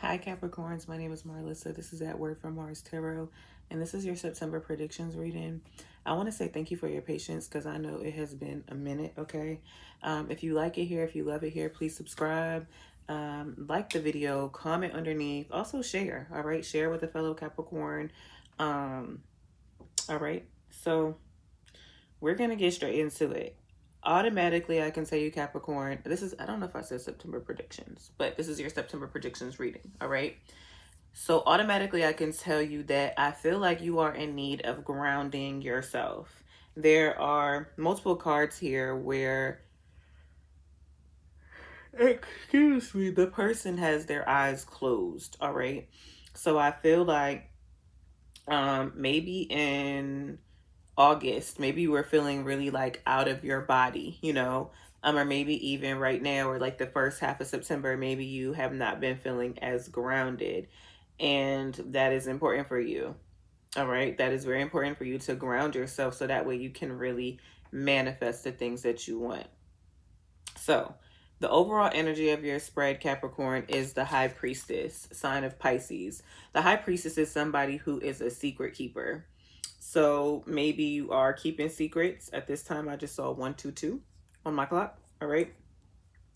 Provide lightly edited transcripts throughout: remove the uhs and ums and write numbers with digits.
Hi Capricorns, my name is Marlissa. This is At Word from Mars Tarot, and this is your September predictions reading. I want to say thank you for your patience because I know it has been a minute, okay? If you like it here, if you love it here, please subscribe, like the video, comment underneath, also share, all right? Share with a fellow Capricorn. Um, all right, so we're going to get straight into it. Automatically, I can tell you Capricorn, I don't know if I said September predictions, but this is your September predictions reading, all right? So automatically, I can tell you that I feel like you are in need of grounding yourself. There are multiple cards here where, excuse me, the person has their eyes closed. All right. So I feel like maybe in August, maybe you were feeling really like out of your body, or maybe even right now or like the first half of September, maybe you have not been feeling as grounded, and that is important for you. All right. That is very important for you to ground yourself so that way you can really manifest the things that you want. So, the overall energy of your spread, Capricorn, is the High Priestess, sign of Pisces. The High Priestess is somebody who is a secret keeper. So, maybe you are keeping secrets. At this time, I just saw 122 on my clock. All right.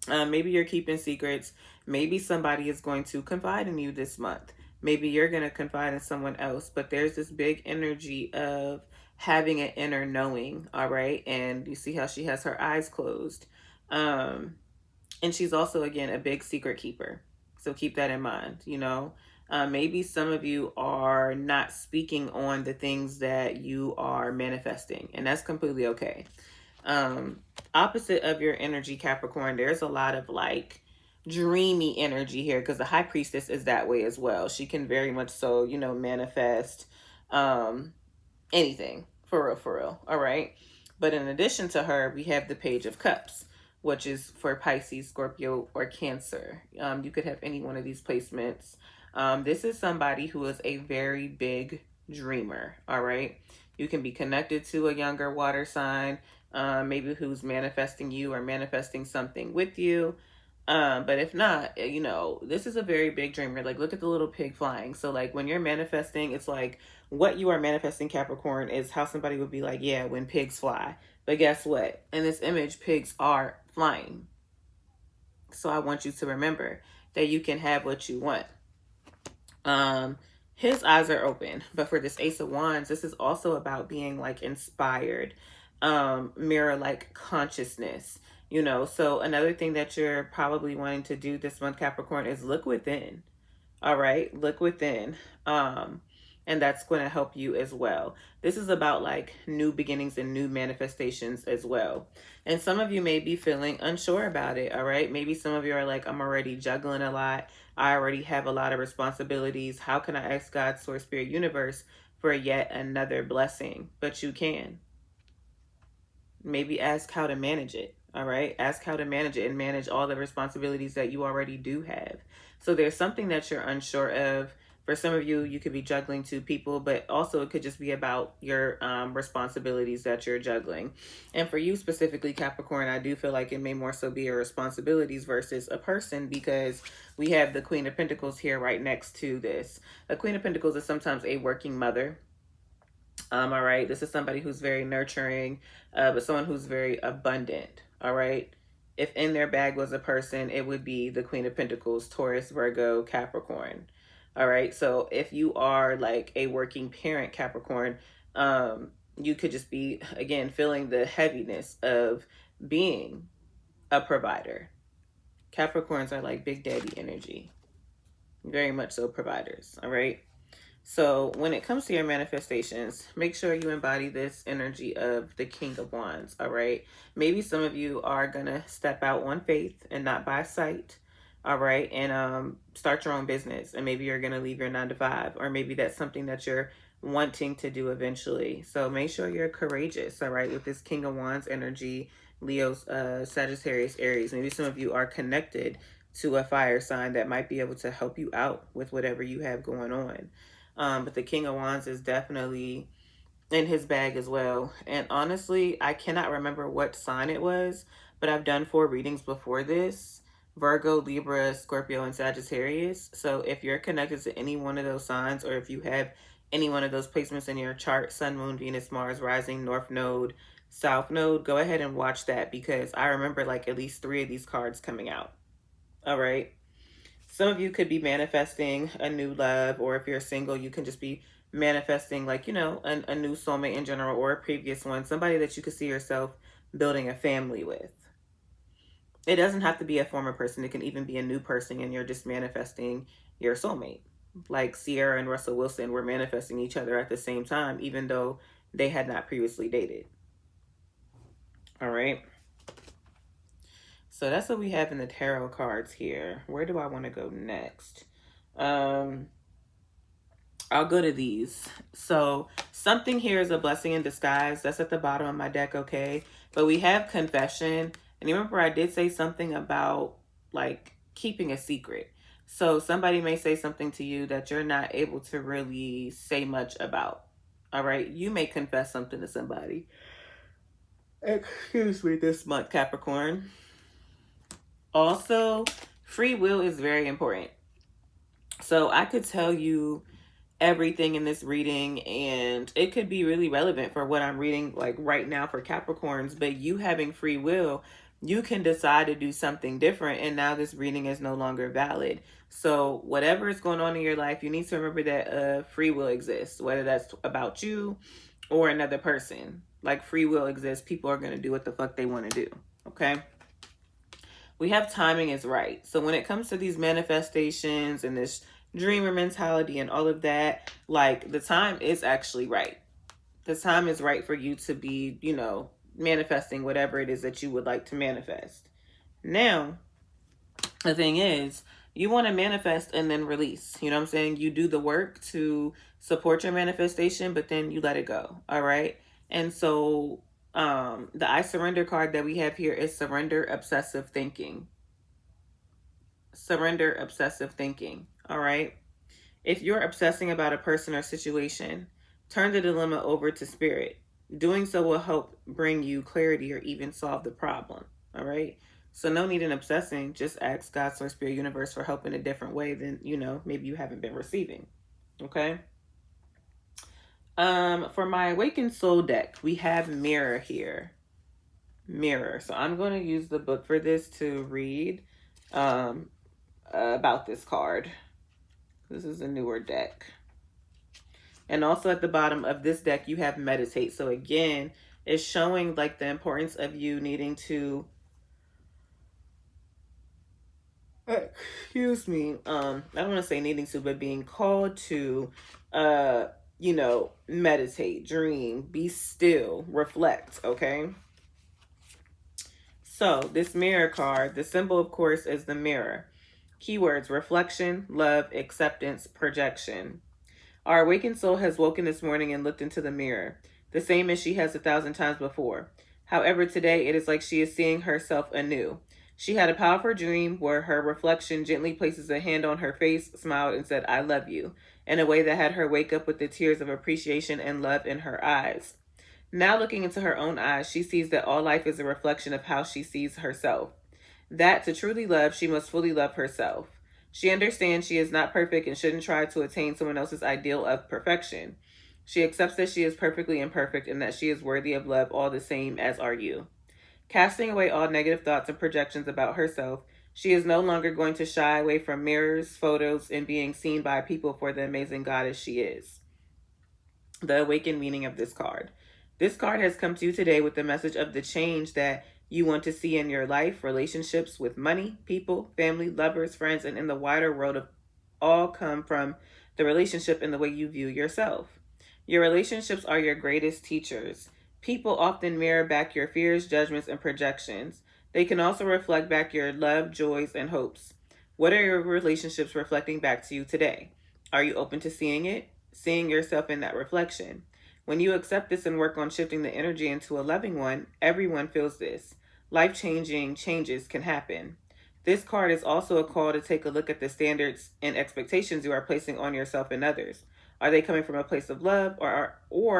Maybe you're keeping secrets. Maybe somebody is going to confide in you this month. Maybe you're going to confide in someone else, but there's this big energy of having an inner knowing. All right. And you see how she has her eyes closed. Um, and she's also, again, a big secret keeper. So keep that in mind. Maybe some of you are not speaking on the things that you are manifesting, and that's completely okay. Opposite of your energy, Capricorn, there's a lot of like dreamy energy here because the High Priestess is that way as well. She can very much so, manifest um anything, for real. All right. But in addition to her, we have the Page of Cups, which is for Pisces, Scorpio, or Cancer. You could have any one of these placements. This is somebody who is a very big dreamer. All right. You can be connected to a younger water sign, maybe who's manifesting you or manifesting something with you. But if not, this is a very big dreamer. Like, look at the little pig flying. So, like, when you're manifesting, it's like what you are manifesting, Capricorn, is how somebody would be like, yeah, when pigs fly. But guess what? In this image, pigs are flying. So I want you to remember that you can have what you want. His eyes are open, but for this Ace of Wands, this is also about being like inspired, mirror like consciousness. So another thing that you're probably wanting to do this month, Capricorn, is look within. All right, look within. And that's going to help you as well. This is about like new beginnings and new manifestations as well. And some of you may be feeling unsure about it. All right, maybe some of you are like, I'm already juggling a lot. I already have a lot of responsibilities. How can I ask God, Source, Spirit, Universe for yet another blessing? But you can. Maybe ask how to manage it. All right. Ask how to manage it and manage all the responsibilities that you already do have. So there's something that you're unsure of. For some of you, you could be juggling two people, but also it could just be about your responsibilities that you're juggling. And for you specifically, Capricorn, I do feel like it may more so be your responsibilities versus a person, because we have the Queen of Pentacles here right next to this. A Queen of Pentacles is sometimes a working mother. All right. This is somebody who's very nurturing, but someone who's very abundant. All right. If in their bag was a person, it would be the Queen of Pentacles, Taurus, Virgo, Capricorn. All right. So if you are like a working parent, Capricorn, you could just be, again, feeling the heaviness of being a provider. Capricorns are like big daddy energy. Very much so providers. All right. So when it comes to your manifestations, make sure you embody this energy of the King of Wands, all right? Maybe some of you are going to step out on faith and not by sight, all right? And start your own business. And maybe you're going to leave your 9 to 5, or maybe that's something that you're wanting to do eventually. So make sure you're courageous, all right, with this King of Wands energy, Leo's, Sagittarius, Aries. Maybe some of you are connected to a fire sign that might be able to help you out with whatever you have going on. But the King of Wands is definitely in his bag as well. And honestly, I cannot remember what sign it was, but I've done 4 readings before this. Virgo, Libra, Scorpio, and Sagittarius. So if you're connected to any one of those signs, or if you have any one of those placements in your chart, Sun, Moon, Venus, Mars, Rising, North Node, South Node, go ahead and watch that, because I remember like at least 3 of these cards coming out. All right. Some of you could be manifesting a new love, or if you're single, you can just be manifesting, like, you know, a new soulmate in general, or a previous one, somebody that you could see yourself building a family with. It doesn't have to be a former person. It can even be a new person, and you're just manifesting your soulmate. Like Sierra and Russell Wilson were manifesting each other at the same time, even though they had not previously dated. All right. So that's what we have in the tarot cards here. Where do I want to go next? I'll go to these. So something here is a blessing in disguise. That's at the bottom of my deck, okay? But we have confession. And remember, I did say something about like keeping a secret. So somebody may say something to you that you're not able to really say much about. All right? You may confess something to somebody. Excuse me, this month, Capricorn. Also, free will is very important. So I could tell you everything in this reading, and it could be really relevant for what I'm reading like right now for Capricorns, but you having free will, you can decide to do something different, and now this reading is no longer valid. So whatever is going on in your life, you need to remember that free will exists, whether that's about you or another person. Like, free will exists. People are going to do what the fuck they want to do. Okay. We have timing is right. So when it comes to these manifestations and this dreamer mentality and all of that, like, the time is actually right. The time is right for you to be, you know, manifesting whatever it is that you would like to manifest. Now, the thing is, you want to manifest and then release. You know what I'm saying? You do the work to support your manifestation, but then you let it go. All right. And so the I surrender card that we have here is surrender obsessive thinking. Surrender obsessive thinking. All right. If you're obsessing about a person or situation, turn the dilemma over to spirit. Doing so will help bring you clarity or even solve the problem. All right. So no need in obsessing. Just ask God, Source, Spirit, Universe for help in a different way than, you know, maybe you haven't been receiving. Okay. For my Awakened Soul deck, we have Mirror here. Mirror. So I'm going to use the book for this to read about this card. This is a newer deck. And also at the bottom of this deck, you have Meditate. So again, it's showing like the importance of you needing to, excuse me, I don't want to say needing to, but being called to, you know, meditate, dream, be still, reflect, okay? So this Mirror card, the symbol, of course, is the mirror. Keywords: reflection, love, acceptance, projection. Our awakened soul has woken this morning and looked into the mirror, the same as she has 1,000 times before. However, today it is like she is seeing herself anew. She had a powerful dream where her reflection gently places a hand on her face, smiled, and said, "I love you," in a way that had her wake up with the tears of appreciation and love in her eyes. Now looking into her own eyes, she sees that all life is a reflection of how she sees herself. That to truly love, she must fully love herself. She understands she is not perfect and shouldn't try to attain someone else's ideal of perfection. She accepts that she is perfectly imperfect and that she is worthy of love all the same as are you. Casting away all negative thoughts and projections about herself, she is no longer going to shy away from mirrors, photos, and being seen by people for the amazing goddess she is. The awakened meaning of this card. This card has come to you today with the message of the change that you want to see in your life, relationships with money, people, family, lovers, friends, and in the wider world of all come from the relationship and the way you view yourself. Your relationships are your greatest teachers. People often mirror back your fears, judgments, and projections. They can also reflect back your love, joys, and hopes. What are your relationships reflecting back to you today? Are you open to seeing it? Seeing yourself in that reflection? When you accept this and work on shifting the energy into a loving one, everyone feels this. Life-changing changes can happen. This card is also a call to take a look at the standards and expectations you are placing on yourself and others. Are they coming from a place of love, or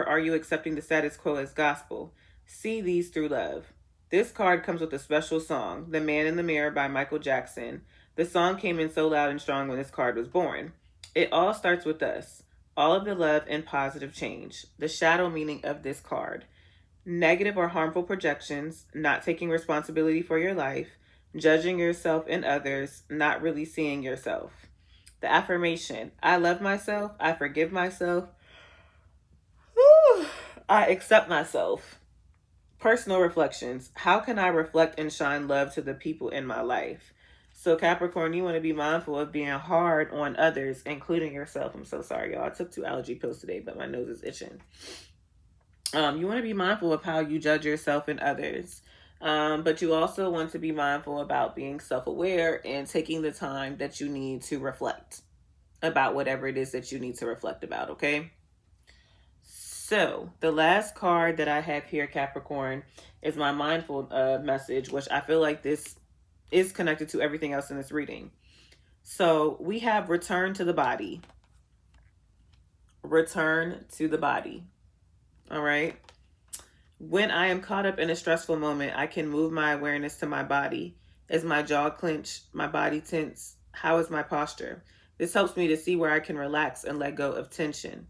are you accepting the status quo as gospel? See these through love. This card comes with a special song, The Man in the Mirror by Michael Jackson. The song came in so loud and strong when this card was born. It all starts with us. All of the love and positive change. The shadow meaning of this card: negative or harmful projections, not taking responsibility for your life, judging yourself and others, not really seeing yourself. The affirmation: I love myself, I forgive myself, I accept myself. Personal reflections: how can I reflect and shine love to the people in my life? So, Capricorn, you want to be mindful of being hard on others, including yourself. I'm so sorry, y'all. I took 2 allergy pills today, but my nose is itching. You want to be mindful of how you judge yourself and others. But you also want to be mindful about being self aware and taking the time that you need to reflect about whatever it is that you need to reflect about, okay? So, the last card that I have here, Capricorn, is my mindful message, which I feel like this is connected to everything else in this reading. So, we have return to the body. Return to the body. All right. When I am caught up in a stressful moment, I can move my awareness to my body. Is my jaw clenched? My body tense? How is my posture? This helps me to see where I can relax and let go of tension.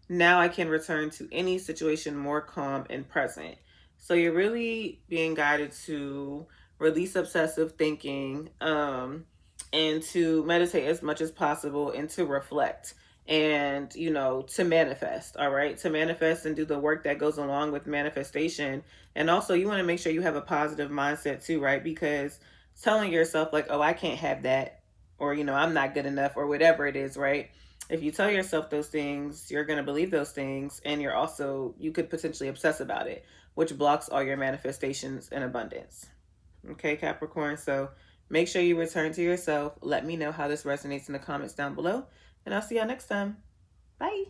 Now I can return to any situation more calm and present. So you're really being guided to release obsessive thinking, and to meditate as much as possible and to reflect and, to manifest. All right, to manifest and do the work that goes along with manifestation. And also, you want to make sure you have a positive mindset too, right? Because telling yourself like, oh, I can't have that, or I'm not good enough, or whatever it is, right? If you tell yourself those things, you're going to believe those things, and you could potentially obsess about it, which blocks all your manifestations and abundance. Okay, Capricorn. So make sure you return to yourself. Let me know how this resonates in the comments down below, and I'll see y'all next time. Bye.